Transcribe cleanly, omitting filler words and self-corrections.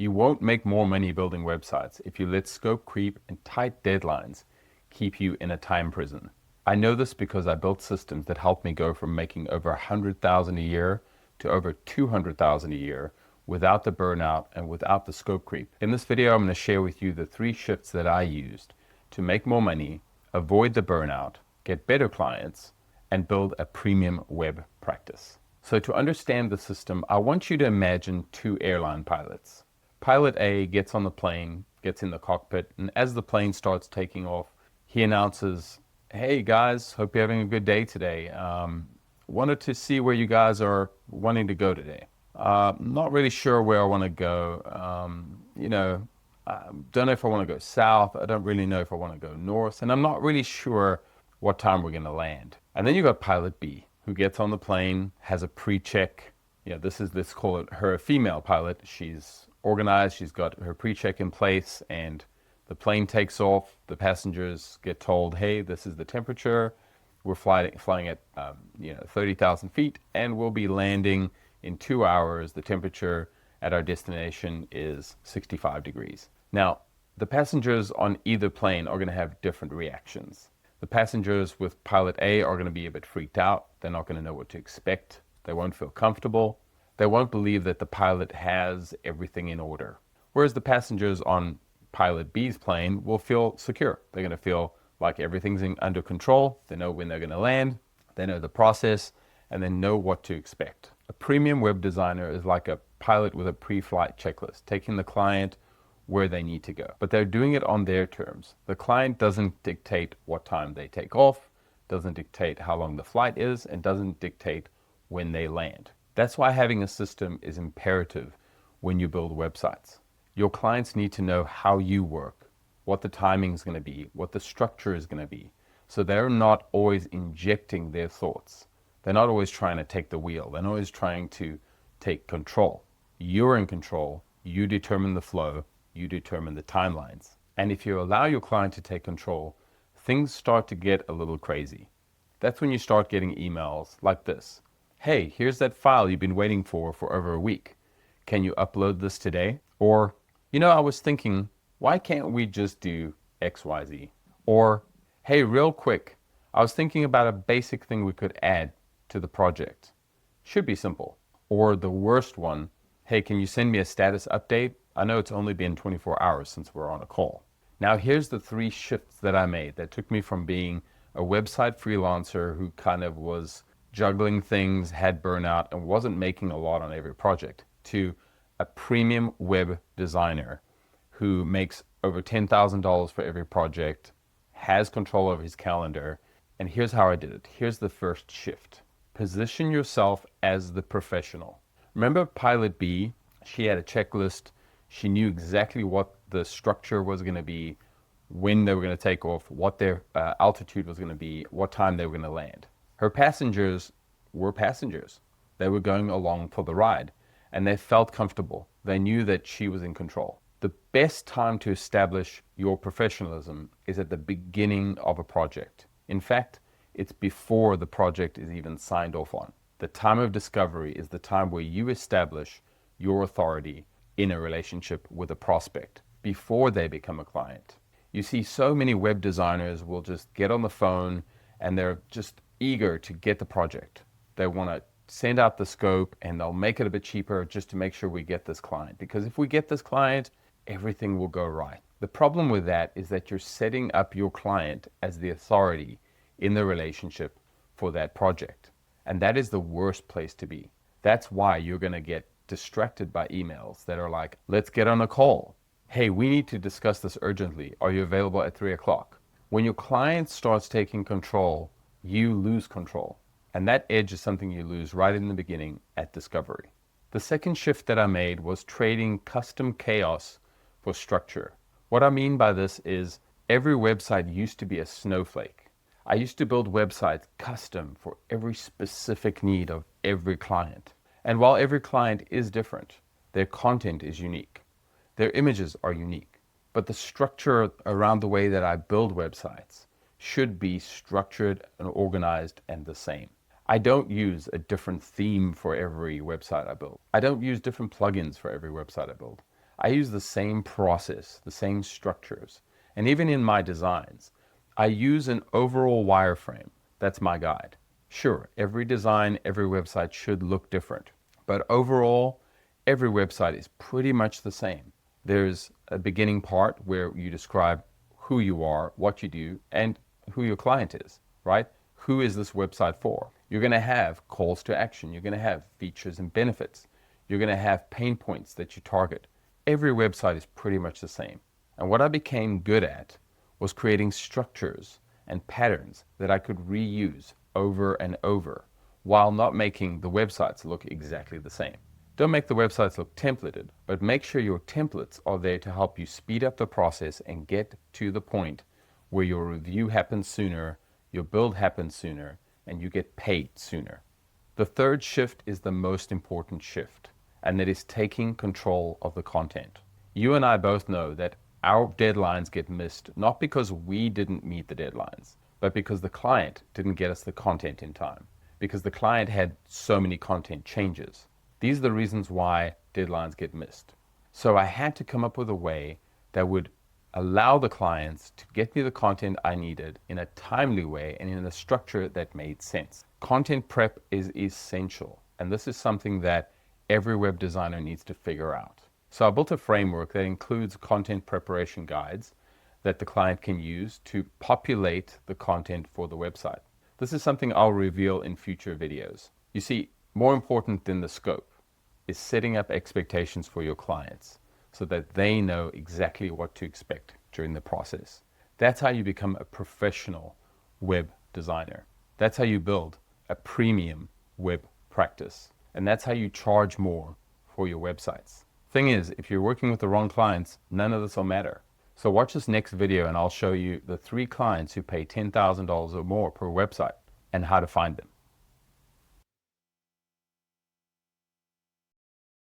You won't make more money building websites if you let scope creep and tight deadlines keep you in a time prison. I know this because I built systems that helped me go from making over 100,000 a year to over 200,000 a year without the burnout and without the scope creep. In this video, I'm going to share with you the 3 shifts that I used to make more money, avoid the burnout, get better clients, and build a premium web practice. So to understand the system, I want you to imagine 2 airline pilots. Pilot A gets on the plane, gets in the cockpit, and as the plane starts taking off, he announces, "Hey guys, hope you're having a good day today. Wanted to see where you guys are wanting to go today. Not really sure where I want to go. I don't know if I want to go south. I don't really know if I want to go north, and I'm not really sure what time we're going to land." And then you got Pilot B, who gets on the plane, has a pre-check. Let's call it her female pilot. She's organized, she's got her pre-check in place, and the plane takes off. The passengers get told, "Hey, this is the temperature. We're flying at 30,000 feet, and we'll be landing in 2 hours. The temperature at our destination is 65 degrees." Now, the passengers on either plane are going to have different reactions. The passengers with Pilot A are going to be a bit freaked out. They're not going to know what to expect. They won't feel comfortable. They won't believe that the pilot has everything in order. Whereas the passengers on Pilot B's plane will feel secure. They're going to feel like everything's under control. They know when they're going to land. They know the process, and they know what to expect. A premium web designer is like a pilot with a pre-flight checklist, taking the client where they need to go. But they're doing it on their terms. The client doesn't dictate what time they take off, doesn't dictate how long the flight is, and doesn't dictate when they land. That's why having a system is imperative when you build websites. Your clients need to know how you work, what the timing is going to be, what the structure is going to be. So they're not always injecting their thoughts. They're not always trying to take the wheel. They're not always trying to take control. You're in control. You determine the flow. You determine the timelines. And if you allow your client to take control, things start to get a little crazy. That's when you start getting emails like this. "Hey, here's that file you've been waiting for over a week. Can you upload this today?" Or, "I was thinking, why can't we just do XYZ?" Or, "Hey, real quick, I was thinking about a basic thing we could add to the project. Should be simple." Or the worst one, "Hey, can you send me a status update? I know it's only been 24 hours since we're on a call." Now here's the 3 shifts that I made that took me from being a website freelancer who kind of was juggling things, had burnout, and wasn't making a lot on every project, to a premium web designer who makes over $10,000 for every project, has control over his calendar. And here's how I did it. Here's the first shift. Position yourself as the professional. Remember Pilot B? She had a checklist. She knew exactly what the structure was going to be, when they were going to take off, what their altitude was going to be, what time they were going to land. Her passengers were passengers. They were going along for the ride, and they felt comfortable. They knew that she was in control. The best time to establish your professionalism is at the beginning of a project. In fact, it's before the project is even signed off on. The time of discovery is the time where you establish your authority in a relationship with a prospect before they become a client. You see, so many web designers will just get on the phone and they're just eager to get the project. They want to send out the scope and they'll make it a bit cheaper just to make sure we get this client. Because if we get this client, everything will go right. The problem with that is that you're setting up your client as the authority in the relationship for that project. And that is the worst place to be. That's why you're going to get distracted by emails that are like, "Let's get on a call. Hey, we need to discuss this urgently. Are you available at 3 o'clock?" When your client starts taking control, you lose control. And that edge is something you lose right in the beginning at discovery. The second shift that I made was trading custom chaos for structure. What I mean by this is every website used to be a snowflake. I used to build websites custom for every specific need of every client. And while every client is different, their content is unique. Their images are unique. But the structure around the way that I build websites should be structured and organized and the same. I don't use a different theme for every website I build. I don't use different plugins for every website I build. I use the same process, the same structures. And even in my designs, I use an overall wireframe. That's my guide. Sure, every design, every website should look different. But overall, every website is pretty much the same. There's a beginning part where you describe who you are, what you do, and who your client is, right? Who is this website for? You're going to have calls to action. You're going to have features and benefits. You're going to have pain points that you target. Every website is pretty much the same. And what I became good at was creating structures and patterns that I could reuse over and over while not making the websites look exactly the same. Don't make the websites look templated, but make sure your templates are there to help you speed up the process and get to the point where your review happens sooner, your build happens sooner, and you get paid sooner. The third shift is the most important shift, and that is taking control of the content. You and I both know that our deadlines get missed not because we didn't meet the deadlines, but because the client didn't get us the content in time, because the client had so many content changes. These are the reasons why deadlines get missed. So I had to come up with a way that would allow the clients to get me the content I needed in a timely way and in a structure that made sense. Content prep is essential, and this is something that every web designer needs to figure out. So I built a framework that includes content preparation guides that the client can use to populate the content for the website. This is something I'll reveal in future videos. You see, more important than the scope is setting up expectations for your clients so that they know exactly what to expect during the process. That's how you become a professional web designer. That's how you build a premium web practice. And that's how you charge more for your websites. Thing is, if you're working with the wrong clients, none of this will matter. So watch this next video and I'll show you the 3 clients who pay $10,000 or more per website and how to find them.